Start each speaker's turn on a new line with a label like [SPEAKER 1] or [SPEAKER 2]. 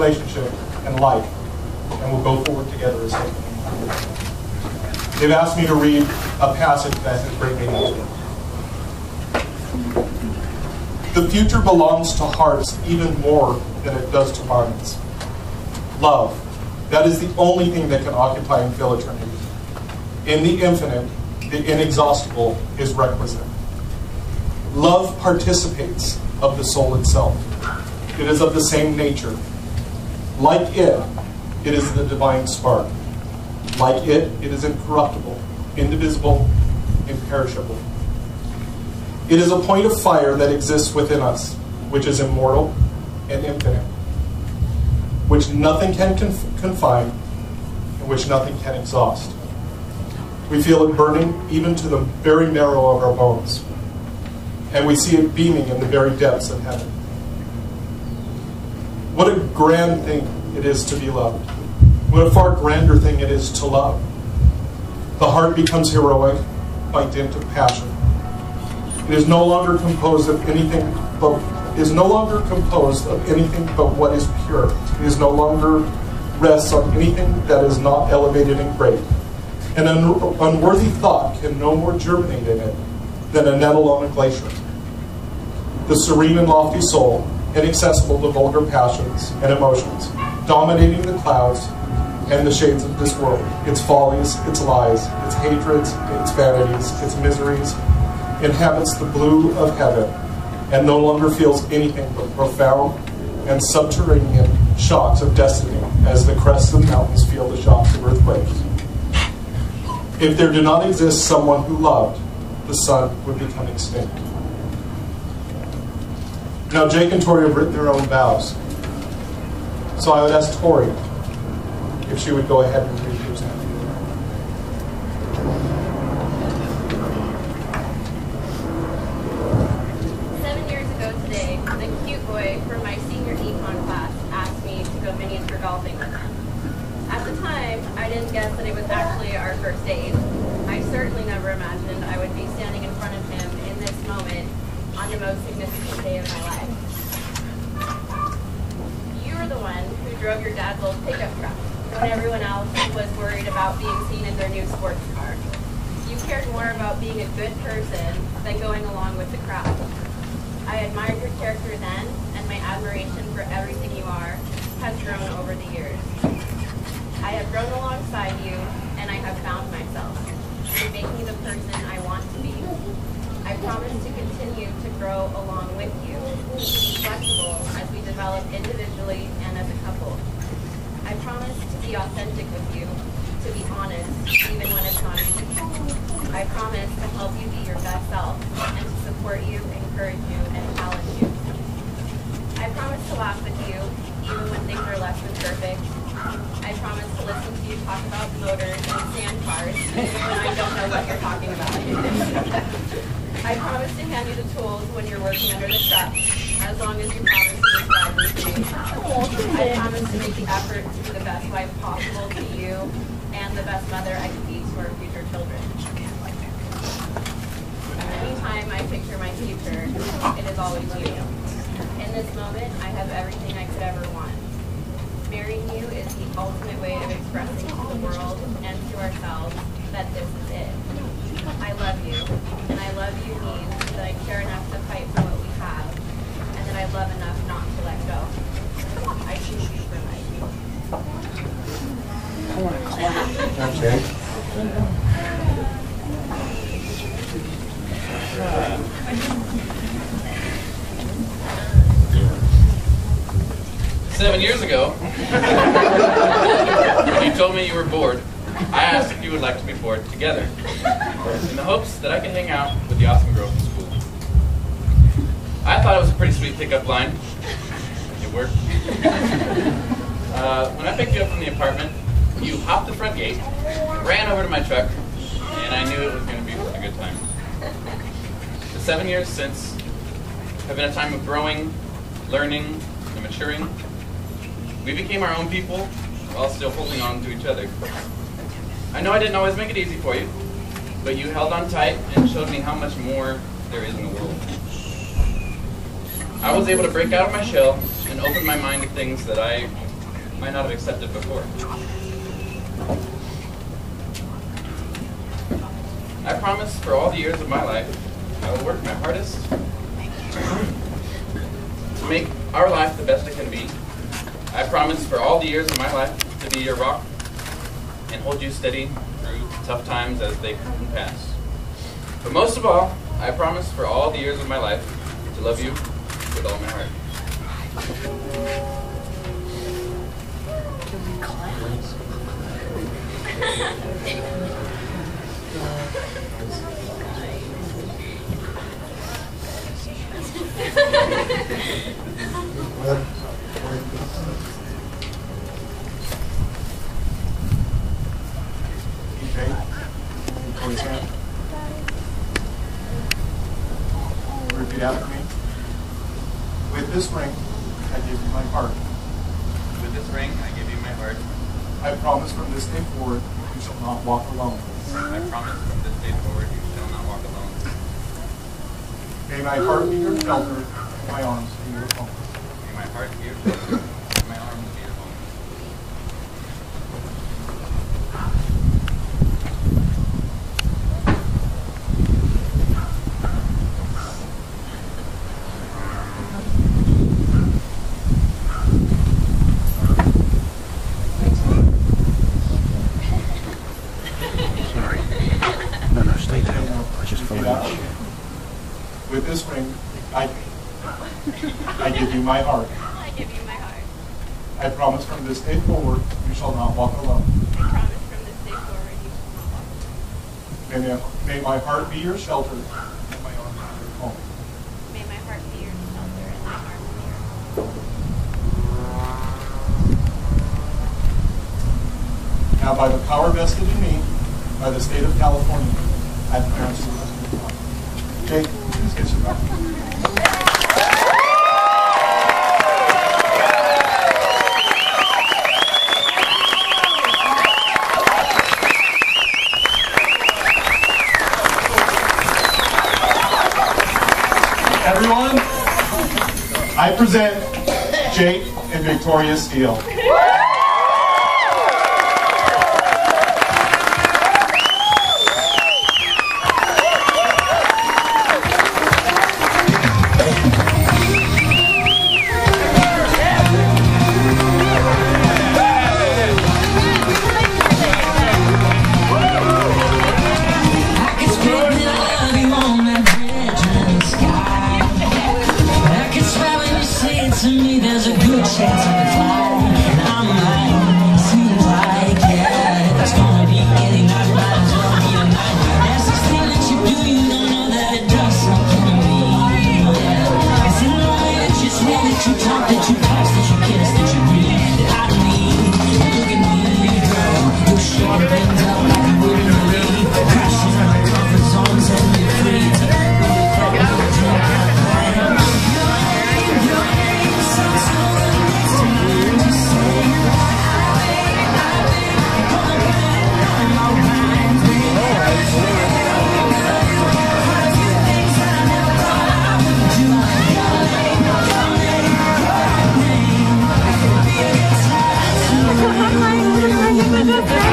[SPEAKER 1] relationship and life, and will go forward together as husband and wife. They've asked me to read a passage that has great meaning to them. The future belongs to hearts even more than it does to minds. Love, that is the only thing that can occupy and fill eternity. In the infinite, the inexhaustible is requisite. Love participates of the soul itself. It is of the same nature. Like it is the divine spark. Like it is incorruptible, indivisible, imperishable. It is a point of fire that exists within us, which is immortal and infinite, which nothing can confine, and which nothing can exhaust. We feel it burning even to the very marrow of our bones, and we see it beaming in the very depths of heaven. What a grand thing it is to be loved. What a far grander thing it is to love. The heart becomes heroic by dint of passion. It is no longer composed of anything but what is pure. It is no longer rests on anything that is not elevated and great. An unworthy thought can no more germinate in it than a nettle on a glacier. The serene and lofty soul, inaccessible to vulgar passions and emotions, dominating the clouds and the shades of this world, its follies, its lies, its hatreds, its vanities, its miseries, inhabits the blue of heaven and no longer feels anything but profound and subterranean shocks of destiny as the crests of mountains feel the shocks of earthquakes. If there did not exist someone who loved, the sun would become extinct. Now, Jake and Tori have written their own vows. So I would ask Tori if she would go ahead and read yours.
[SPEAKER 2] 7 years ago today, the cute boy from my senior econ class asked me to go miniature golfing with him. At the time, I didn't guess that it was actually our first date. I certainly never imagined I would be standing in front of him in this moment on the most significant day of my life. You were the one who drove your dad's old pickup truck when everyone else was worried about being seen in their new sports car. You cared more about being a good person than going along with the crowd. I admired your character then, and my admiration for everything you are has grown over the years. I have grown alongside you, and I have found myself. You make me the person I want to be. I promise to continue to grow along with you, to be flexible as we develop individually and as a couple. I promise to be authentic with you, to be honest, even when it's not easy. I promise to help you be your best self and to support you, encourage you, and challenge you. I promise to laugh with you, even when things are less than perfect. I promise to listen to you talk about motors and sand cars, even when I don't know what you're talking about. I promise to hand you the tools when you're working under the truck, as long as you promise to describe them to me. I promise to make the effort to be the best wife possible to you and the best mother I can be to our future children. Anytime I picture my future, it is always you. In this moment, I have everything I could ever want. Marrying you is the ultimate way of expressing to the world and to ourselves that this is it. I love you, and I love you means that I care enough to fight for what we have, and that I love enough not to let go. I choose you for life.
[SPEAKER 3] I want to clap.
[SPEAKER 1] Okay.
[SPEAKER 4] "7 years ago, when you told me you were bored, I asked if you would like to be bored together, in the hopes that I could hang out with the awesome girl from school. I thought it was a pretty sweet pickup line. It worked. When I picked you up from the apartment, you hopped the front gate, ran over to my truck, and I knew it was going to be a good time. The 7 years since have been a time of growing, learning, and maturing. We became our own people while still holding on to each other. I know I didn't always make it easy for you, but you held on tight and showed me how much more there is in the world. I was able to break out of my shell and open my mind to things that I might not have accepted before. I promise for all the years of my life, I will work my hardest to make our life the best it can be. I promise for all the years of my life to be your rock and hold you steady through tough times as they come and pass. But most of all, I promise for all the years of my life to love you with all my heart.
[SPEAKER 1] Repeat after me. With this ring, I give you my heart.
[SPEAKER 4] With this ring, I give you my heart.
[SPEAKER 1] I promise from this day forward, you shall not walk alone.
[SPEAKER 4] I promise from this day forward, you shall not walk alone.
[SPEAKER 1] May my heart be your shelter, and my arms be your home.
[SPEAKER 4] May my heart be your shelter, and my arms be your home. With this ring, I give you my heart.
[SPEAKER 2] I give you my heart.
[SPEAKER 1] I promise from this day forward, you shall not walk alone.
[SPEAKER 2] I promise from this day forward you shall not walk alone.
[SPEAKER 1] May my heart be your shelter, and my arms be your home.
[SPEAKER 2] May my heart be your shelter and my arms be your home.
[SPEAKER 1] Now, by the power vested in me by the state of California, I pronounce you as your father. Jake, please get your back. Everyone, I present Jake and Victoria Steele.
[SPEAKER 3] To me, there's a good chance I can fly, and I'm right. Seems like, yeah, it's gonna be any night, might as well be a night. There's this thing that you do, you don't know that it does something to me. Yeah, it's in the way that you say, that you talk, that you pass, that you kiss, that you breathe, that I don't need. Look at me, girl, look short, things up like you wouldn't believe. Crashing out of comfort zone, setting me free.
[SPEAKER 5] Hi,